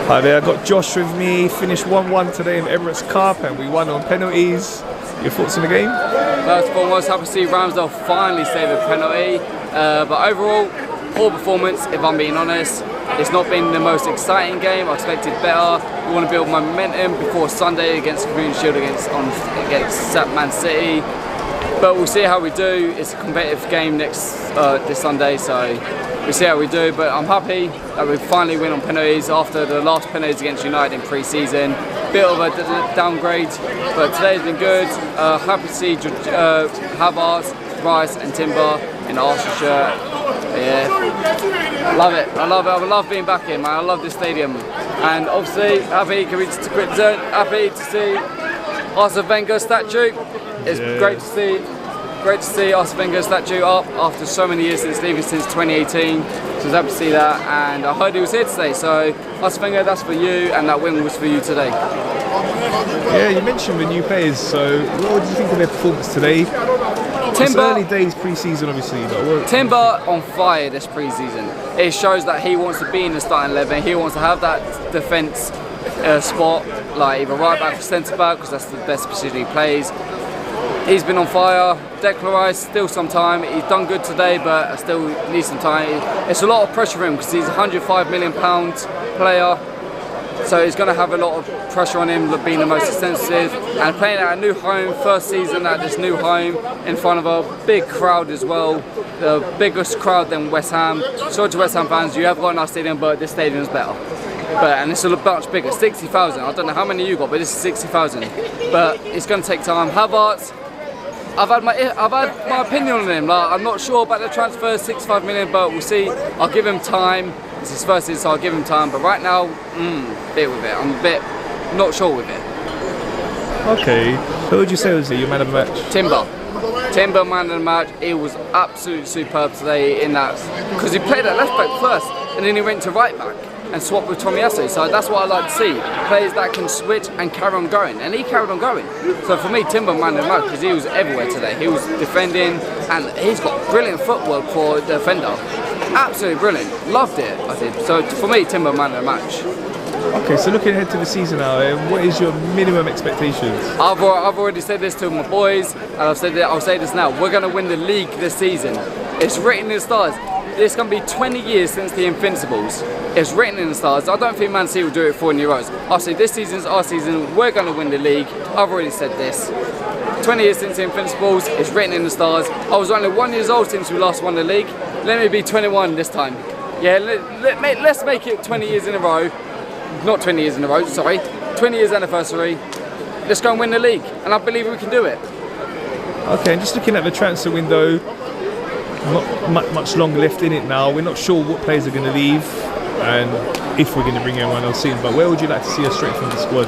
Hi there, I got Josh with me. Finished 1-1 today in the Emirates Cup and we won on penalties. Your thoughts on the game? First of all, I was happy to see Ramsdale finally save a penalty. But overall, poor performance, if I'm being honest. It's not been the most exciting game. I expected better. We want to build momentum before Sunday against Community Shield against Man City. But we'll see how we do. It's a competitive game this Sunday, so we'll see how we do. But I'm happy that we finally win on penalties after the last penalties against United in pre-season. Bit of a downgrade, but today's been good. Happy to see Havertz, Rice and Timber in the Arsenal shirt. Yeah, love it. I love being back here, man. I love this stadium. And obviously, happy to see Arsene Wenger statue. It's great to see Arsene Wenger statue up after so many years since leaving, since 2018. So I was happy to see that, and I heard he was here today. So Arsene Wenger, that's for you, and that win was for you today. Yeah, you mentioned the new players. So what did you think of their performance today? It's early days pre-season, obviously. Timber on fire this pre-season. It shows that he wants to be in the starting 11. He wants to have that defence spot, like either right back or centre back, because that's the best position he plays. He's been on fire. Declan Rice, still some time. He's done good today, but I still need some time. It's a lot of pressure for him because he's a £105 million player. So he's going to have a lot of pressure on him, being the most expensive and playing at a new home, first season at this new home in front of a big crowd as well, the biggest crowd than West Ham. Sorry to West Ham fans, you have got a nice stadium, but this stadium is better. And it's a much bigger, 60,000. I don't know how many you got, but this is 60,000. But it's going to take time. Havertz, I've had my opinion on him. Like, I'm not sure about the transfer, 65 million, but we'll see. I'll give him time. It's his first season, so I'll give him time. But right now, bit with it. I'm a bit not sure with it. Okay. Who would you say was your man of the match? Timber, man of the match. He was absolutely superb today in that, because he played at left back first, and then he went to right back and swapped with Tomiyasu. So that's what I like to see. Players that can switch and carry on going. And he carried on going. So for me, Timber, man of the match, because he was everywhere today. He was defending, and he's got brilliant footwork for a defender. Absolutely brilliant. Loved it, I did. So for me, Timber, man of the match. Okay, so looking ahead to the season now, what is your minimum expectations? I've already said this to my boys, and I'll say this now. We're going to win the league this season. It's written in the stars. It's going to be 20 years since the Invincibles. It's written in the stars. I don't think Man City will do it 4 in a row. I'll say this season's our season. We're going to win the league. I've already said this. 20 years since the Invincibles. It's written in the stars. I was only 1 year old since we last won the league. Let me be 21 this time. Yeah, let's make it 20 years in a row. Not 20 years in a row, sorry. 20 years anniversary. Let's go and win the league. And I believe we can do it. Okay, and just looking at the transfer window, not much longer left in it now. We're not sure what players are going to leave and if we're going to bring anyone else in. But where would you like to see us strengthen the squad?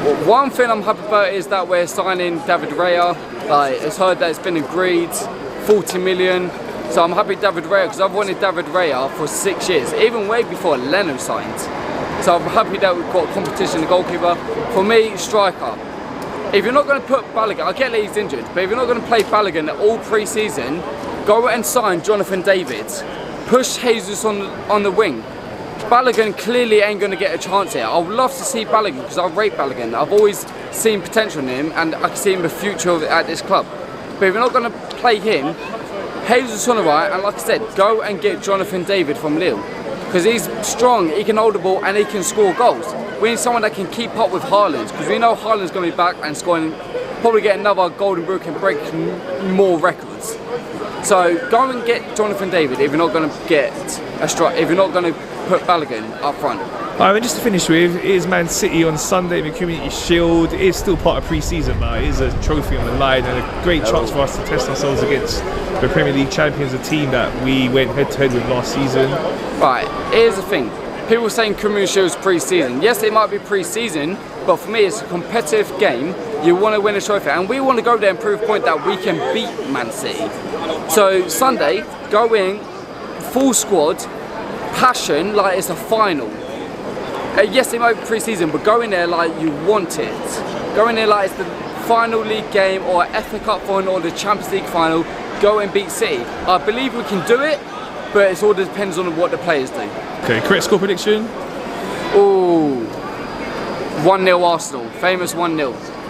Well, one thing I'm happy about is that we're signing David Raya. Like, it's heard that it's been agreed, 40 million. So I'm happy David Raya, because I've wanted David Raya for 6 years, even way before Leno signed. So I'm happy that we've got competition, the goalkeeper. For me, striker. If you're not going to put Balogun, I get that he's injured, but if you're not going to play Balogun all pre-season, go and sign Jonathan David. Push Jesus on the wing. Balogun clearly ain't going to get a chance here. I would love to see Balogun, because I rate Balogun. I've always seen potential in him, and I can see him the future at this club. But if you're not going to play him, Jesus on the right, and like I said, go and get Jonathan David from Lille. Because he's strong, he can hold the ball, and he can score goals. We need someone that can keep up with Haaland, because we know Haaland's going to be back and scoring, probably get another golden boot and break more records. So go and get Jonathan David if you're not going to get a strike, if you're not going to put Balogun up front. Alright, and just to finish with, it is Man City on Sunday in the Community Shield. It is still part of pre-season now. It is a trophy on the line and a great chance for us to test ourselves against the Premier League champions, a team that we went head-to-head with last season. Right, here's the thing. People saying Community Shield's pre-season. Yes, it might be pre-season, but for me it's a competitive game. You want to win a trophy, and we want to go there and prove a point that we can beat Man City. So Sunday, go in, full squad, passion, like it's a final. Yes, it might be pre-season, but go in there like you want it. Go in there like it's the final league game or FA Cup final or the Champions League final. Go and beat City. I believe we can do it, but it all depends on what the players do. Okay, correct score prediction? 1-0 Arsenal. Famous 1-0.